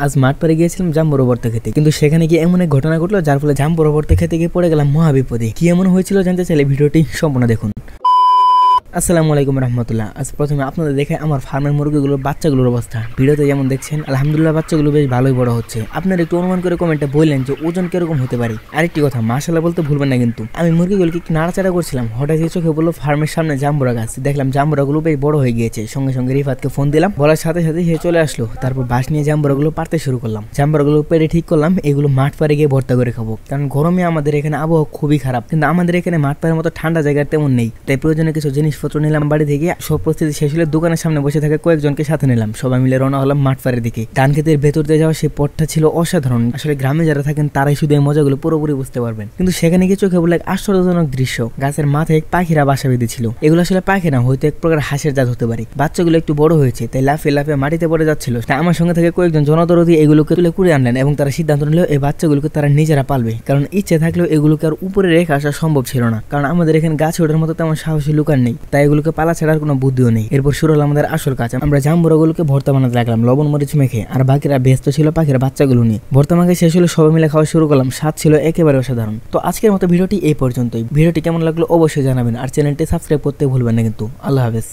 আজ মাঠ পাড়ে গিয়েছিলাম জাম্বুরা ভর্তা খেতে, কিন্তু সেখানে গিয়ে এমন এক ঘটনা ঘটলো যার ফলে জাম্বুরা ভর্তা খেতে গিয়ে পড়ে গেলাম মহাবিপদে। কি এমন হয়েছিল জানতে চাইলে ভিডিওটি সম্পূর্ণ দেখুন। আসসালামু আলাইকুম রহমতুল্লাহ। আজ প্রথমে আপনাদের দেখে আমার ফার্মের মুরগিগুলোর বাচ্চাগুলোর অবস্থা। ভিডিওতে যেমন দেখছেন আলহামদুলিল্লাহ বাচ্চাগুলো বেশ ভালোই বড় হচ্ছে। আপনারা একটু অনুমান করে কমেন্টে বললেন যে ওজন কিরকম হতে পারে। আরেকটি কথা, মাশাআল্লাহ বলতে ভুলবেন না কিন্তু। আমি মুরগিগুলোকে নাড়াচাড়া করছিলাম, হঠাৎ চোখে বললো ফার্মের সামনে জাম্বুরা গাছ। দেখলাম জাম্বুরাগুলো বেশ বড় হয়ে গিয়েছে। সঙ্গে সঙ্গে রিফাতকে ফোন দিলাম, বলার সাথে সাথে সে চলে আসলো। তারপর বাঁশ নিয়ে জাম্বুরাগুলো পারতে শুরু করলাম। জাম্বুরাগুলো পেরে ঠিক করলাম এগুলো মাঠ পাড়ে গিয়ে ভর্তা করে খাবো, কারণ গরমে আমাদের এখানে আবহাওয়া খুবই খারাপ। কিন্তু আমাদের এখানে মাঠ পাড়ের মতো ঠান্ডা জায়গা তেমন নেই। তাই প্রয়োজনে কিছু জিনিসপত্র নিলাম বাড়ি থেকে। সব প্রস্তুতি শেষ হলে দোকানের সামনে বসে থাকা কয়েকজনকে সাথে নিলাম। সবাই মিলে রওনা হলাম মাঠ পাড়ের দিকে। ধান ক্ষেতের ভেতর দিয়ে যাওয়া সেই পথটা ছিল অসাধারণ। আসলে গ্রামে যারা থাকেন তারাই শুধু এই মজাগুলো পুরোপুরি বুঝতে পারবেন। কিন্তু সেখানে গিয়ে চোখে বলে এক আশ্চর্যজনক দৃশ্য। গাছের মাথায় পাখিরা বাসা বেঁধেছিল। এগুলো আসলে পাখি না, হয়তো এক প্রকার হাঁসের জাত হতে পারে। বাচ্চাগুলো একটু বড় হয়েছে, তাই লাফিয়ে লাফিয়ে মাটিতে পড়ে যাচ্ছিল। তাই আমার সঙ্গে থেকে কয়েকজন জনদরদি এগুলোকে তুলে কুড়ে আনলেন এবং তারা সিদ্ধান্ত নিল এই বাচ্চাগুলোকে তারা নিজেরা পালবে। কারণ ইচ্ছে থাকলেও এগুলোকে আর উপরে রেখে আসা সম্ভব ছিল না, কারণ আমাদের এখানে গাছ ওঠার মতো তেমন সাহসী লুকার নেই। তাই এগুলোকে পালা ছাড়ার কোনো বুদ্ধিও নেই। এরপর শুরু হলো আমাদের আসল কাজ। আমরা জাম্বুরাগুলোকে ভর্তা বানাতে লাগলাম লবণ মরিচ মেখে, আর বাকিরা ব্যস্ত ছিল পাখির বাচ্চাগুলো নিয়ে। ভর্তা মাখে শেষ হলে সবাই মিলে খাওয়া শুরু করলাম। স্বাদ ছিল একেবারে অসাধারণ। তো আজকের মতো ভিডিওটি এই পর্যন্তই। ভিডিওটি কেমন লাগলো অবশ্যই জানাবেন, আর চ্যানেলটি সাবস্ক্রাইব করতে ভুলবেন না কিন্তু। আল্লাহ হাফেজ।